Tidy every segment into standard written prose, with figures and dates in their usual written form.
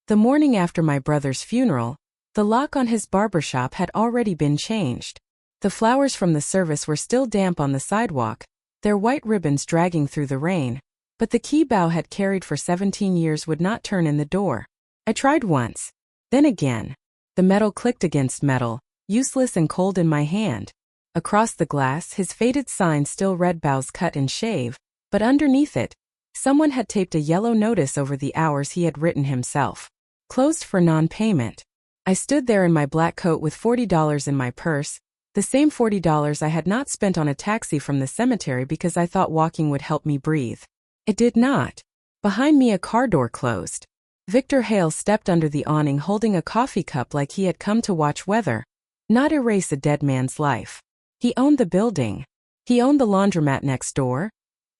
The morning after my brother's funeral, the lock on his barbershop had already been changed. The flowers from the service were still damp on the sidewalk, their white ribbons dragging through the rain, but the key Bao had carried for 17 years would not turn in the door. I tried once, then again. The metal clicked against metal, useless and cold in my hand. Across the glass, his faded sign still read Bao's Cut and Shave, but underneath it, someone had taped a yellow notice over the hours he had written himself. Closed for non-payment. I stood there in my black coat with $40 in my purse, the same $40 I had not spent on a taxi from the cemetery because I thought walking would help me breathe. It did not. Behind me a car door closed. Victor Hale stepped under the awning holding a coffee cup like he had come to watch weather, not erase a dead man's life. He owned the building. He owned the laundromat next door,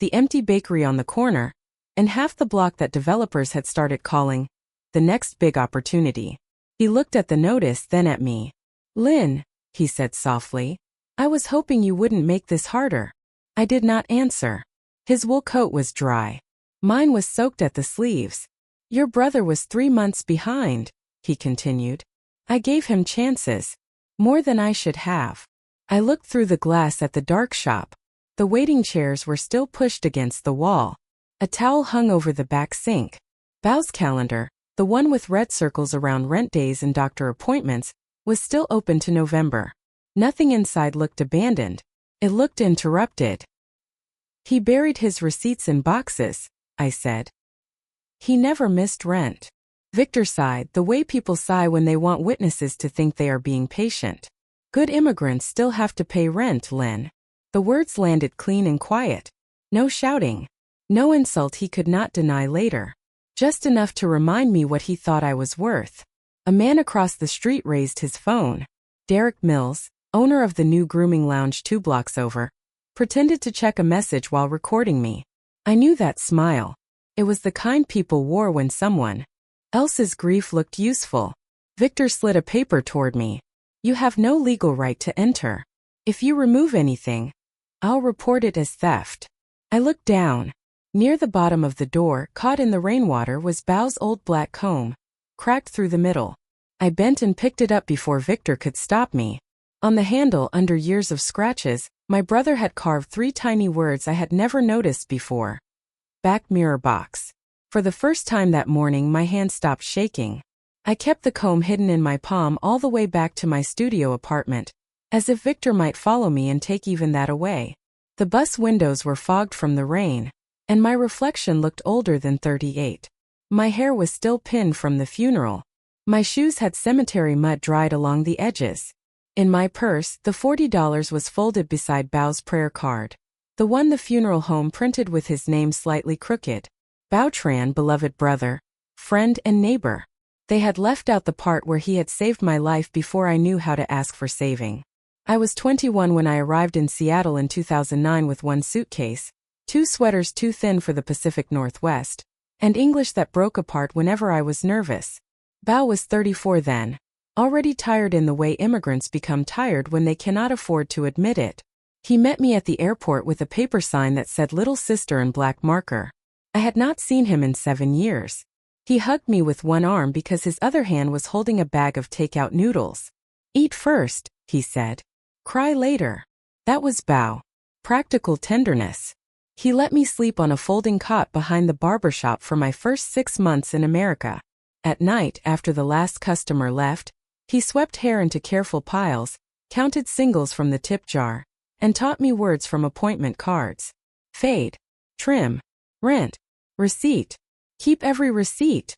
the empty bakery on the corner, and half the block that developers had started calling the next big opportunity. He looked at the notice, then at me. "Lynn," he said softly, "I was hoping you wouldn't make this harder." I did not answer. His wool coat was dry. Mine was soaked at the sleeves. "Your brother was 3 months behind," he continued. "I gave him chances. More than I should have." I looked through the glass at the dark shop. The waiting chairs were still pushed against the wall. A towel hung over the back sink. Bao's calendar, the one with red circles around rent days and doctor appointments, was still open to November. Nothing inside looked abandoned. It looked interrupted. "He buried his receipts in boxes," I said. "He never missed rent." Victor sighed, the way people sigh when they want witnesses to think they are being patient. "Good immigrants still have to pay rent, Lynn." The words landed clean and quiet. No shouting. No insult he could not deny later. Just enough to remind me what he thought I was worth. A man across the street raised his phone. Derek Mills, owner of the new grooming lounge 2 blocks over, pretended to check a message while recording me. I knew that smile. It was the kind people wore when someone else's grief looked useful. Victor slid a paper toward me. "You have no legal right to enter. If you remove anything, I'll report it as theft." I looked down. Near the bottom of the door, caught in the rainwater, was Bao's old black comb, cracked through the middle. I bent and picked it up before Victor could stop me. On the handle, under years of scratches, my brother had carved 3 tiny words I had never noticed before. Back mirror box. For the first time that morning, my hand stopped shaking. I kept the comb hidden in my palm all the way back to my studio apartment, as if Victor might follow me and take even that away. The bus windows were fogged from the rain, and my reflection looked older than 38. My hair was still pinned from the funeral. My shoes had cemetery mud dried along the edges. In my purse, the $40 was folded beside Bao's prayer card, the one the funeral home printed with his name slightly crooked. Bao Tran, beloved brother, friend and neighbor. They had left out the part where he had saved my life before I knew how to ask for saving. I was 21 when I arrived in Seattle in 2009 with 1 suitcase, 2 sweaters too thin for the Pacific Northwest, and English that broke apart whenever I was nervous. Bao was 34 then, already tired in the way immigrants become tired when they cannot afford to admit it. He met me at the airport with a paper sign that said "Little Sister" in black marker. I had not seen him in 7 years. He hugged me with one arm because his other hand was holding a bag of takeout noodles. "Eat first," he said. "Cry later." That was Bao. Practical tenderness. He let me sleep on a folding cot behind the barbershop for my first 6 months in America. At night, after the last customer left, he swept hair into careful piles, counted singles from the tip jar, and taught me words from appointment cards. Fade. Trim. Rent. Receipt. "Keep every receipt,"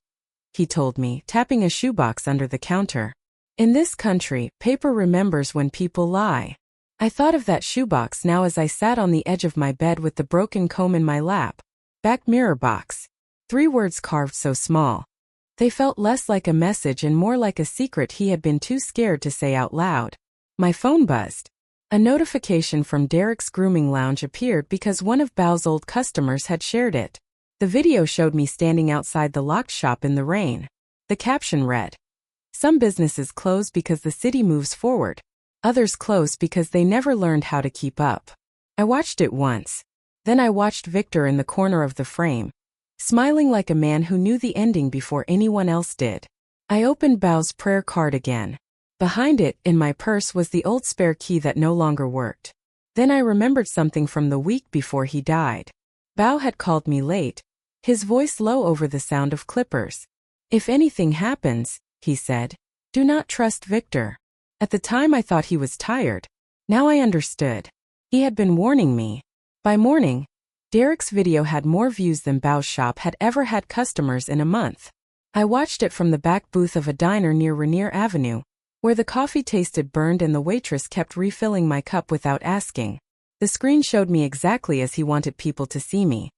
he told me, tapping a shoebox under the counter. In this country, paper remembers when people lie. I thought of that shoebox now as I sat on the edge of my bed with the broken comb in my lap. Back mirror box. 3 words carved so small. They felt less like a message and more like a secret he had been too scared to say out loud. My phone buzzed. A notification from Derek's grooming lounge appeared because one of Bao's old customers had shared it. The video showed me standing outside the locked shop in the rain. The caption read, "Some businesses close because the city moves forward. Others close because they never learned how to keep up." I watched it once. Then I watched Victor in the corner of the frame. smiling like a man who knew the ending before anyone else did. I opened Bao's prayer card again. Behind it, in my purse, was the old spare key that no longer worked. Then I remembered something from the week before he died. Bao had called me late, his voice low over the sound of clippers. "If anything happens," he said, "do not trust Victor." At the time I thought he was tired. Now I understood. He had been warning me. By morning, Derek's video had more views than Bao's shop had ever had customers in a month. I watched it from the back booth of a diner near Rainier Avenue, where the coffee tasted burned and the waitress kept refilling my cup without asking. The screen showed me exactly as he wanted people to see me.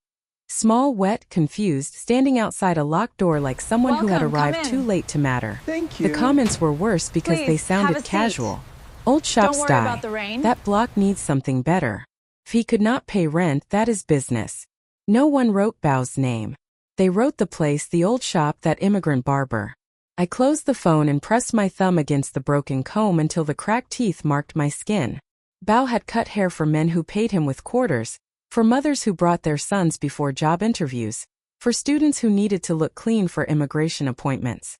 Small, wet, confused, standing outside a locked door like someone who had arrived too late to matter. Thank you. The comments were worse because they sounded casual. "Old shops Don't worry die. about the rain. That block needs something better. If he could not pay rent, that is business." No one wrote Bao's name. They wrote the place, the old shop, that immigrant barber. I closed the phone and pressed my thumb against the broken comb until the cracked teeth marked my skin. Bao had cut hair for men who paid him with quarters, for mothers who brought their sons before job interviews, for students who needed to look clean for immigration appointments.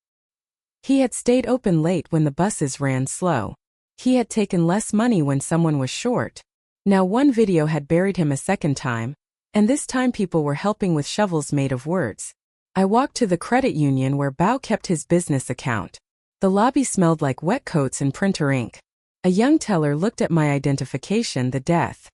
He had stayed open late when the buses ran slow. He had taken less money when someone was short. Now one video had buried him a second time, and this time people were helping with shovels made of words. I walked to the credit union where Bao kept his business account. The lobby smelled like wet coats and printer ink. A young teller looked at my identification, the death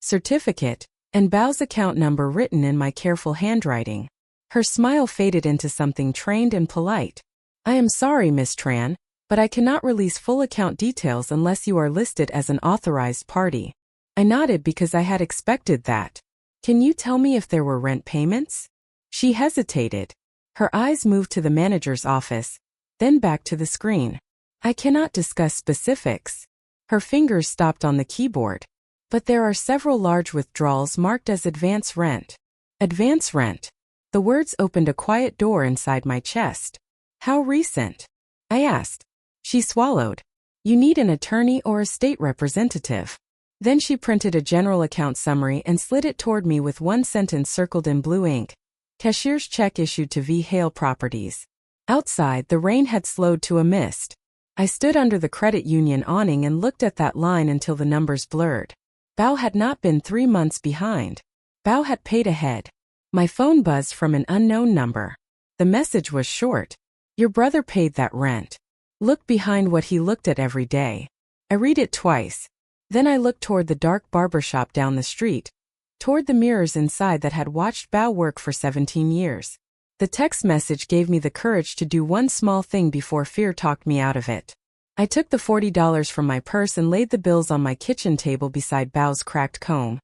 certificate, and Bao's account number written in my careful handwriting. Her smile faded into something trained and polite. "I am sorry, Miss Tran, but I cannot release full account details unless you are listed as an authorized party." I nodded because I had expected that. "Can you tell me if there were rent payments?" She hesitated. Her eyes moved to the manager's office, then back to the screen. "I cannot discuss specifics." Her fingers stopped on the keyboard. "But there are several large withdrawals marked as advance rent." Advance rent. The words opened a quiet door inside my chest. "How recent?" I asked. She swallowed. "You need an attorney or a state representative." Then she printed a general account summary and slid it toward me with one sentence circled in blue ink. "Cashier's check issued to V. Hale Properties." Outside, the rain had slowed to a mist. I stood under the credit union awning and looked at that line until the numbers blurred. Bao had not been 3 months behind. Bao had paid ahead. My phone buzzed from an unknown number. The message was short. "Your brother paid that rent. Look behind what he looked at every day." I read it twice. Then I looked toward the dark barbershop down the street, toward the mirrors inside that had watched Bao work for 17 years. The text message gave me the courage to do one small thing before fear talked me out of it. I took the $40 from my purse and laid the bills on my kitchen table beside Bao's cracked comb,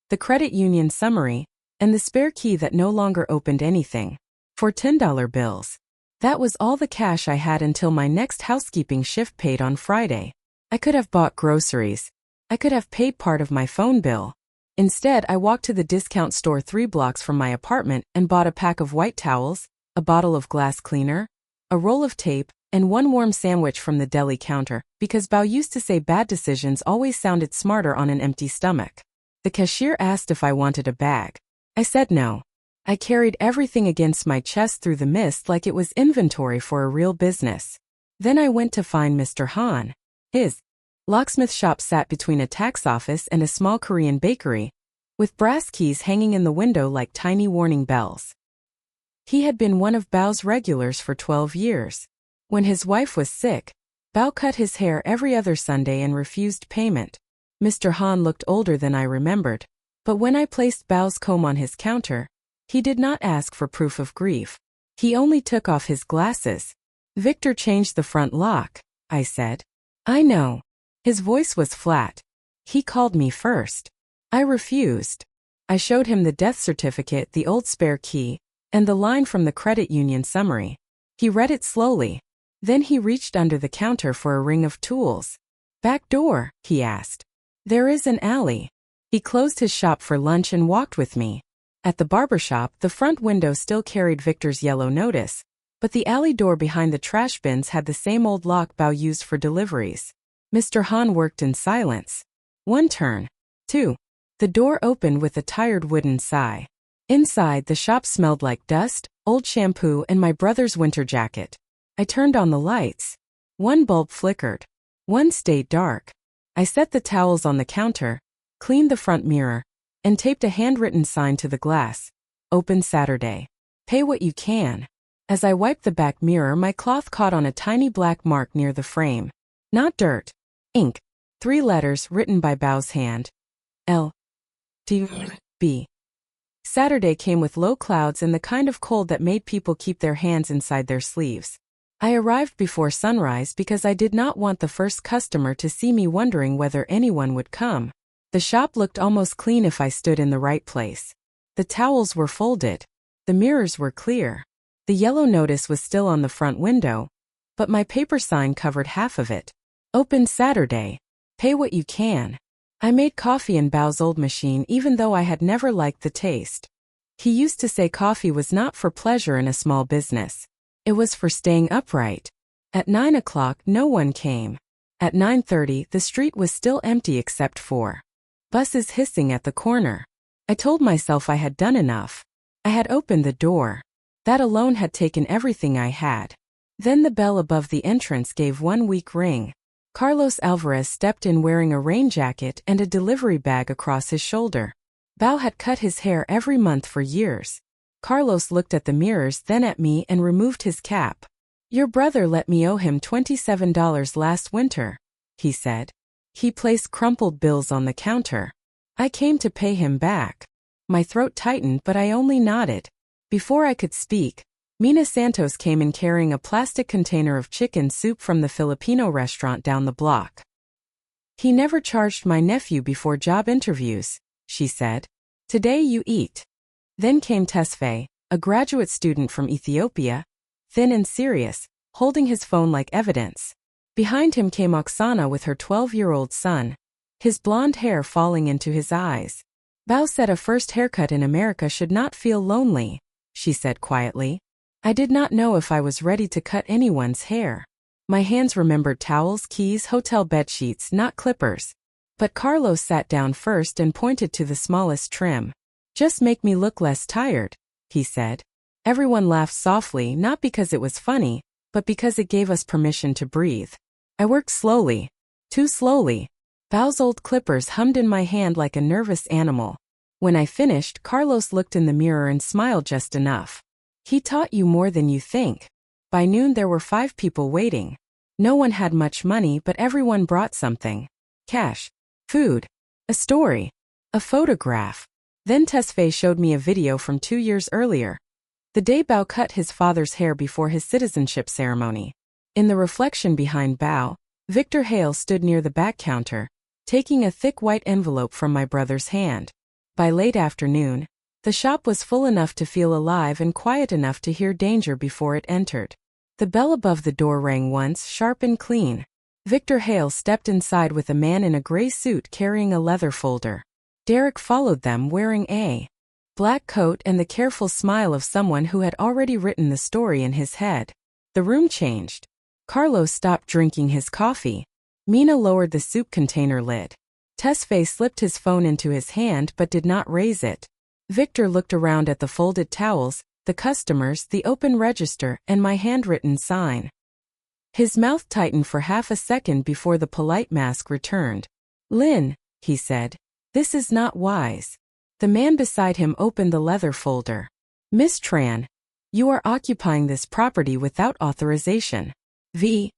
the credit union summary, and the spare key that no longer opened anything. For $10 bills. That was all the cash I had until my next housekeeping shift paid on Friday. I could have bought groceries. I could have paid part of my phone bill. Instead, I walked to the discount store 3 blocks from my apartment and bought a pack of white towels, a bottle of glass cleaner, a roll of tape, and one warm sandwich from the deli counter, because Bao used to say bad decisions always sounded smarter on an empty stomach. The cashier asked if I wanted a bag. I said no. I carried everything against my chest through the mist like it was inventory for a real business. Then I went to find Mr. Han. His locksmith shop sat between a tax office and a small Korean bakery, with brass keys hanging in the window like tiny warning bells. He had been one of Bao's regulars for 12 years. When his wife was sick, Bao cut his hair every other Sunday and refused payment. Mr. Han looked older than I remembered, but when I placed Bao's comb on his counter, he did not ask for proof of grief. He only took off his glasses. "Victor changed the front lock," I said. "I know." His voice was flat. "He called me first." I refused. I showed him the death certificate, the old spare key, and the line from the credit union summary. He read it slowly. Then he reached under the counter for a ring of tools. "Back door?" he asked. "There is an alley." He closed his shop for lunch and walked with me. At the barbershop, the front window still carried Victor's yellow notice, but the alley door behind the trash bins had the same old lock Bao used for deliveries. Mr. Han worked in silence. 1 turn. 2. The door opened with a tired wooden sigh. Inside, the shop smelled like dust, old shampoo, and my brother's winter jacket. I turned on the lights. One bulb flickered. One stayed dark. I set the towels on the counter, cleaned the front mirror, and taped a handwritten sign to the glass. Open Saturday. Pay what you can. As I wiped the back mirror, my cloth caught on a tiny black mark near the frame. Not dirt. Ink. 3 letters written by Bao's hand. L.T.B. Saturday came with low clouds and the kind of cold that made people keep their hands inside their sleeves. I arrived before sunrise because I did not want the first customer to see me wondering whether anyone would come. The shop looked almost clean if I stood in the right place. The towels were folded. The mirrors were clear. The yellow notice was still on the front window, but my paper sign covered half of it. Open Saturday. Pay what you can. I made coffee in Bao's old machine even though I had never liked the taste. He used to say coffee was not for pleasure in a small business. It was for staying upright. At 9 o'clock no one came. At 9:30 the street was still empty except for buses hissing at the corner. I told myself I had done enough. I had opened the door. That alone had taken everything I had. Then the bell above the entrance gave one weak ring. Carlos Alvarez stepped in wearing a rain jacket and a delivery bag across his shoulder. Bao had cut his hair every month for years. Carlos looked at the mirrors, then at me, and removed his cap. Your brother let me owe him $27 last winter, he said. He placed crumpled bills on the counter. I came to pay him back. My throat tightened, but I only nodded. Before I could speak, Mina Santos came in carrying a plastic container of chicken soup from the Filipino restaurant down the block. He never charged my nephew before job interviews, she said. Today you eat. Then came Tesfaye, a graduate student from Ethiopia, thin and serious, holding his phone like evidence. Behind him came Oksana with her 12-year-old son, his blonde hair falling into his eyes. Bao said a first haircut in America should not feel lonely, she said quietly. I did not know if I was ready to cut anyone's hair. My hands remembered towels, keys, hotel bedsheets, not clippers. But Carlos sat down first and pointed to the smallest trim. Just make me look less tired, he said. Everyone laughed softly, not because it was funny, but because it gave us permission to breathe. I worked slowly. Too slowly. Bao's old clippers hummed in my hand like a nervous animal. When I finished, Carlos looked in the mirror and smiled just enough. He taught you more than you think. By noon there were 5 people waiting. No one had much money, but everyone brought something. Cash. Food. A story. A photograph. Then Tesfaye showed me a video from 2 years earlier. The day Bao cut his father's hair before his citizenship ceremony. In the reflection behind Bao, Victor Hale stood near the back counter, taking a thick white envelope from my brother's hand. By late afternoon, the shop was full enough to feel alive and quiet enough to hear danger before it entered. The bell above the door rang once, sharp and clean. Victor Hale stepped inside with a man in a gray suit carrying a leather folder. Derek followed them wearing a black coat and the careful smile of someone who had already written the story in his head. The room changed. Carlos stopped drinking his coffee. Mina lowered the soup container lid. Tesfaye slipped his phone into his hand but did not raise it. Victor looked around at the folded towels, the customers, the open register, and my handwritten sign. His mouth tightened for half a second before the polite mask returned. Lynn, he said, this is not wise. The man beside him opened the leather folder. Miss Tran, you are occupying this property without authorization. V.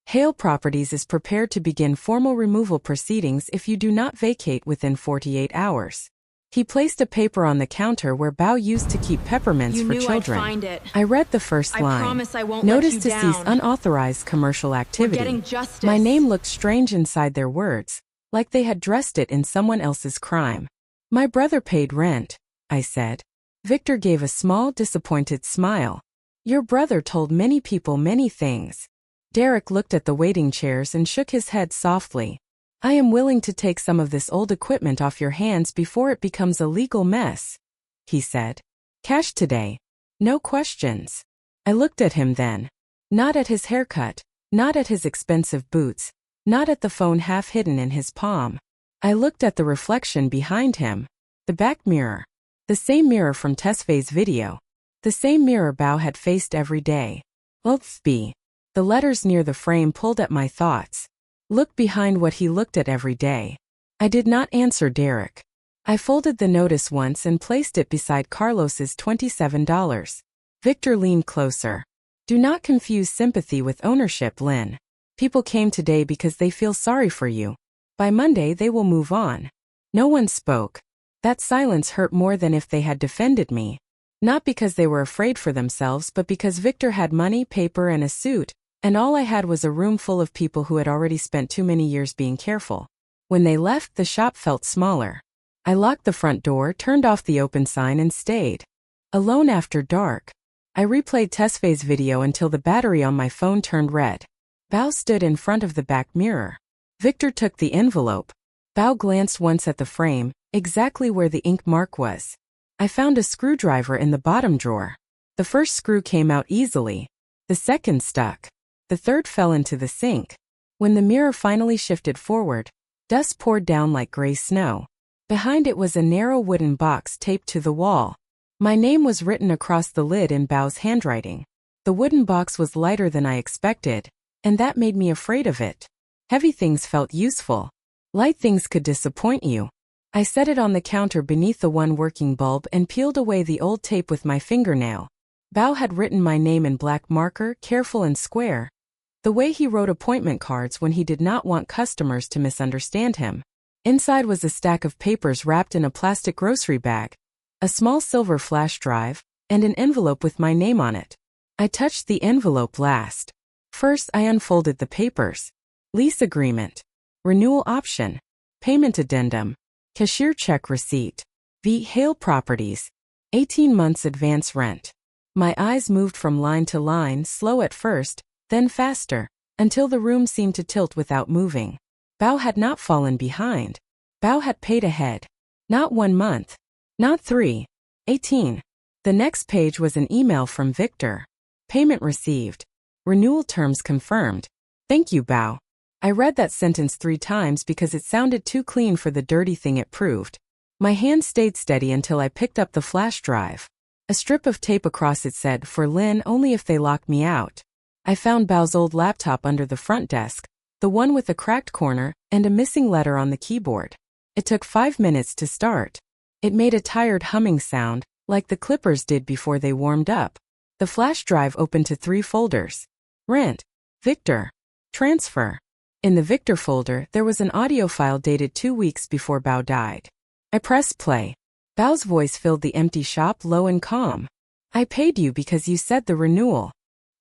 Hale Properties is prepared to begin formal removal proceedings if you do not vacate within 48 hours. He placed a paper on the counter where Bao used to keep peppermints for children. I'd find it. I read the first line. I promise I won't Notice let you to down. cease unauthorized commercial activity. We're getting justice. My name looked strange inside their words, like they had dressed it in someone else's crime. My brother paid rent, I said. Victor gave a small, disappointed smile. Your brother told many people many things. Derek looked at the waiting chairs and shook his head softly. I am willing to take some of this old equipment off your hands before it becomes a legal mess, he said. Cash today. No questions. I looked at him then. Not at his haircut, not at his expensive boots, not at the phone half hidden in his palm. I looked at the reflection behind him, the back mirror. The same mirror from Tesfaye's video. The same mirror Bao had faced every day. Oops. The letters near the frame pulled at my thoughts. Look behind what he looked at every day. I did not answer Derek. I folded the notice once and placed it beside Carlos's $27. Victor leaned closer. Do not confuse sympathy with ownership, Lynn. People came today because they feel sorry for you. By Monday they will move on. No one spoke. That silence hurt more than if they had defended me. Not because they were afraid for themselves, but because Victor had money, paper, and a suit, and all I had was a room full of people who had already spent too many years being careful. When they left, the shop felt smaller. I locked the front door, turned off the open sign, and stayed. Alone after dark. I replayed Tesfaye's video until the battery on my phone turned red. Bao stood in front of the back mirror. Victor took the envelope. Bao glanced once at the frame, exactly where the ink mark was. I found a screwdriver in the bottom drawer. The first screw came out easily. The second stuck. The third fell into the sink. When the mirror finally shifted forward, dust poured down like gray snow. Behind it was a narrow wooden box taped to the wall. My name was written across the lid in Bao's handwriting. The wooden box was lighter than I expected, and that made me afraid of it. Heavy things felt useful. Light things could disappoint you. I set it on the counter beneath the one working bulb and peeled away the old tape with my fingernail. Bao had written my name in black marker, careful and square. The way he wrote appointment cards when he did not want customers to misunderstand him. Inside was a stack of papers wrapped in a plastic grocery bag, a small silver flash drive, and an envelope with my name on it. I touched the envelope last. First, I unfolded the papers. Lease agreement. Renewal option. Payment addendum. Cashier check receipt. V. Hale Properties. 18 months advance rent. My eyes moved from line to line, slow at first, then faster, until the room seemed to tilt without moving. Bao had not fallen behind. Bao had paid ahead. Not 1 month. Not 3. 18. The next page was an email from Victor. Payment received. Renewal terms confirmed. Thank you, Bao. I read that sentence 3 times because it sounded too clean for the dirty thing it proved. My hand stayed steady until I picked up the flash drive. A strip of tape across it said, "For Lynn, only if they lock me out." I found Bao's old laptop under the front desk, the one with a cracked corner and a missing letter on the keyboard. It took 5 minutes to start. It made a tired humming sound, like the clippers did before they warmed up. The flash drive opened to 3 folders. Rent. Victor. Transfer. In the Victor folder, there was an audio file dated 2 weeks before Bao died. I pressed play. Bao's voice filled the empty shop, low and calm. I paid you because you said the renewal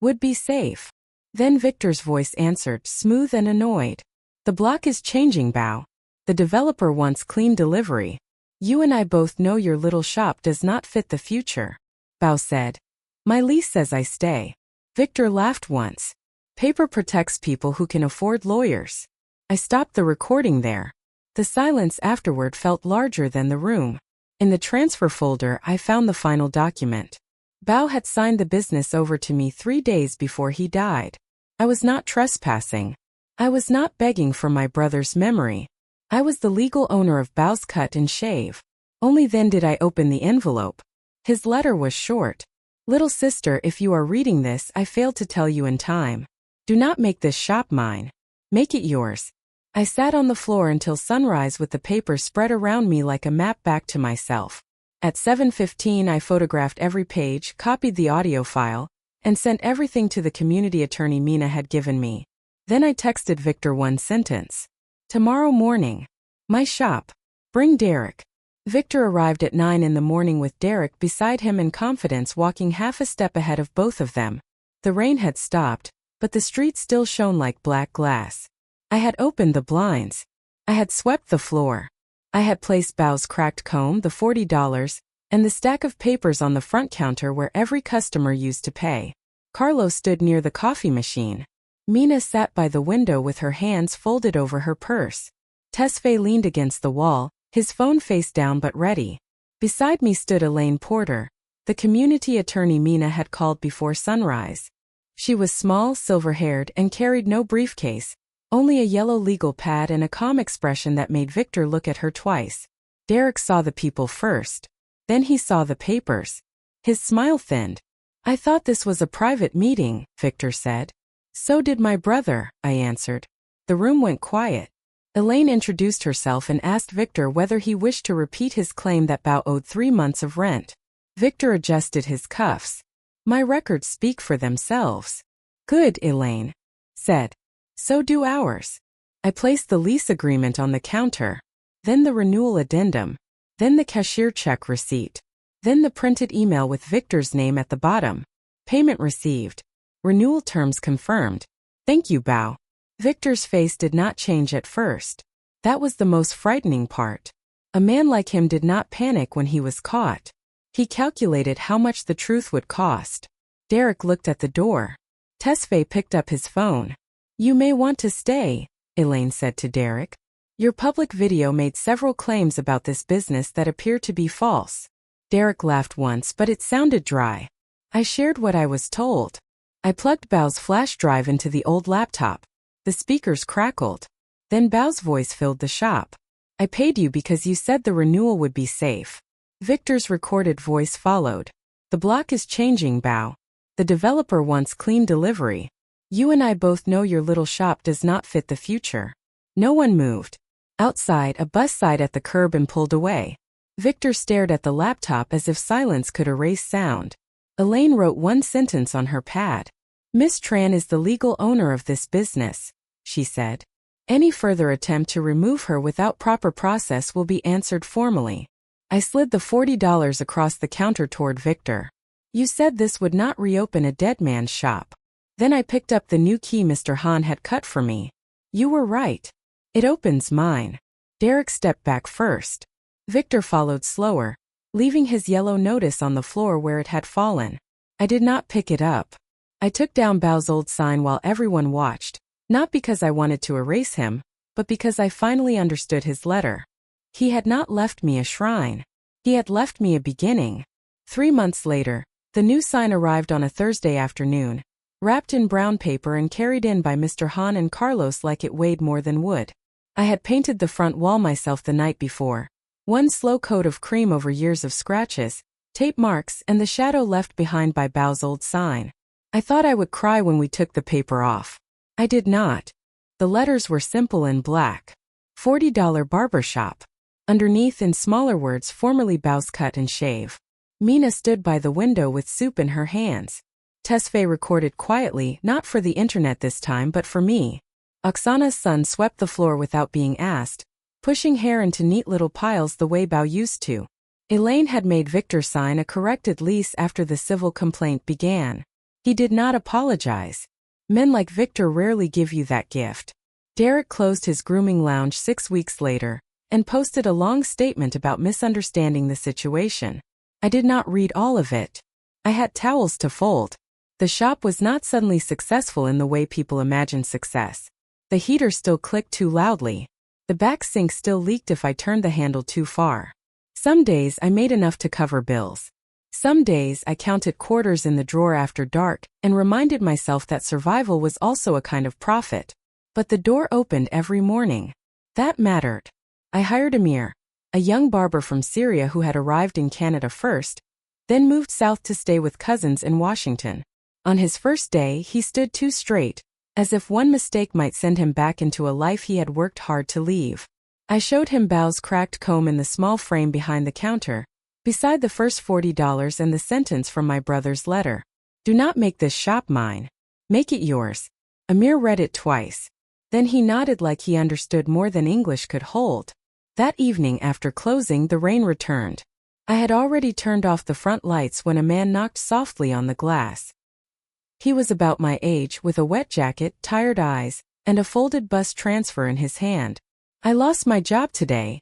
would be safe. Then Victor's voice answered, smooth and annoyed. The block is changing, Bao. The developer wants clean delivery. You and I both know your little shop does not fit the future. Bao said. My lease says I stay. Victor laughed once. Paper protects people who can afford lawyers. I stopped the recording there. The silence afterward felt larger than the room. In the transfer folder, I found the final document. Bao had signed the business over to me 3 days before he died. I was not trespassing. I was not begging for my brother's memory. I was the legal owner of Bao's Cut and Shave. Only then did I open the envelope. His letter was short. Little sister, if you are reading this, I failed to tell you in time. Do not make this shop mine. Make it yours. I sat on the floor until sunrise with the paper spread around me like a map back to myself. At 7:15 I photographed every page, copied the audio file, and sent everything to the community attorney Mina had given me. Then I texted Victor one sentence. Tomorrow morning. My shop. Bring Derek. Victor arrived at 9 in the morning with Derek beside him in confidence, walking half a step ahead of both of them. The rain had stopped, but the street still shone like black glass. I had opened the blinds. I had swept the floor. I had placed Bao's cracked comb, the $40, and the stack of papers on the front counter where every customer used to pay. Carlo stood near the coffee machine. Mina sat by the window with her hands folded over her purse. Tesfaye leaned against the wall, his phone face down but ready. Beside me stood Elaine Porter, the community attorney Mina had called before sunrise. She was small, silver-haired, and carried no briefcase, only a yellow legal pad and a calm expression that made Victor look at her twice. Derek saw the people first. Then he saw the papers. His smile thinned. I thought this was a private meeting, Victor said. So did my brother, I answered. The room went quiet. Elaine introduced herself and asked Victor whether he wished to repeat his claim that Bao owed 3 months of rent. Victor adjusted his cuffs. My records speak for themselves. Good, Elaine said. So do ours. I placed the lease agreement on the counter, then the renewal addendum, then the cashier check receipt, then the printed email with Victor's name at the bottom. Payment received. Renewal terms confirmed. Thank you, Bao. Victor's face did not change at first. That was the most frightening part. A man like him did not panic when he was caught. He calculated how much the truth would cost. Derek looked at the door. Tesfaye picked up his phone. You may want to stay, Elaine said to Derek. Your public video made several claims about this business that appear to be false. Derek laughed once, but it sounded dry. I shared what I was told. I plugged Bao's flash drive into the old laptop. The speakers crackled. Then Bao's voice filled the shop. I paid you because you said the renewal would be safe. Victor's recorded voice followed. The block is changing, Bao. The developer wants clean delivery. You and I both know your little shop does not fit the future. No one moved. Outside, a bus sighed at the curb and pulled away. Victor stared at the laptop as if silence could erase sound. Elaine wrote one sentence on her pad. Miss Tran is the legal owner of this business, she said. Any further attempt to remove her without proper process will be answered formally. I slid the $40 across the counter toward Victor. You said this would not reopen a dead man's shop. Then I picked up the new key Mr. Han had cut for me. You were right. It opens mine. Derek stepped back first. Victor followed slower, leaving his yellow notice on the floor where it had fallen. I did not pick it up. I took down Bao's old sign while everyone watched, not because I wanted to erase him, but because I finally understood his letter. He had not left me a shrine. He had left me a beginning. 3 months later, the new sign arrived on a Thursday afternoon, wrapped in brown paper and carried in by Mr. Han and Carlos like it weighed more than wood. I had painted the front wall myself the night before. One slow coat of cream over years of scratches, tape marks, and the shadow left behind by Bao's old sign. I thought I would cry when we took the paper off. I did not. The letters were simple and black. $40 Barbershop. Underneath in smaller words, formerly Bao's Cut and Shave. Mina stood by the window with soup in her hands. Tesfaye recorded quietly, not for the internet this time but for me. Oksana's son swept the floor without being asked, pushing hair into neat little piles the way Bao used to. Elaine had made Victor sign a corrected lease after the civil complaint began. He did not apologize. Men like Victor rarely give you that gift. Derek closed his grooming lounge 6 weeks later and posted a long statement about misunderstanding the situation. I did not read all of it. I had towels to fold. The shop was not suddenly successful in the way people imagine success. The heater still clicked too loudly. The back sink still leaked if I turned the handle too far. Some days I made enough to cover bills. Some days I counted quarters in the drawer after dark and reminded myself that survival was also a kind of profit. But the door opened every morning. That mattered. I hired Amir, a young barber from Syria who had arrived in Canada first, then moved south to stay with cousins in Washington. On his first day, he stood too straight, as if one mistake might send him back into a life he had worked hard to leave. I showed him Bao's cracked comb in the small frame behind the counter, beside the first $40 and the sentence from my brother's letter. Do not make this shop mine. Make it yours. Amir read it twice. Then he nodded like he understood more than English could hold. That evening after closing, the rain returned. I had already turned off the front lights when a man knocked softly on the glass. He was about my age, with a wet jacket, tired eyes, and a folded bus transfer in his hand. I lost my job today,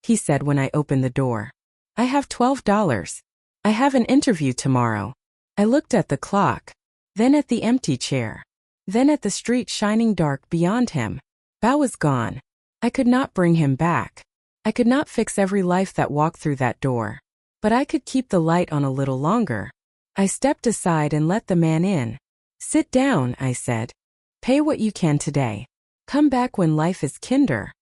he said when I opened the door. I have $12. I have an interview tomorrow. I looked at the clock, then at the empty chair, then at the street shining dark beyond him. Bao was gone. I could not bring him back. I could not fix every life that walked through that door. But I could keep the light on a little longer. I stepped aside and let the man in. Sit down, I said. Pay what you can today. Come back when life is kinder.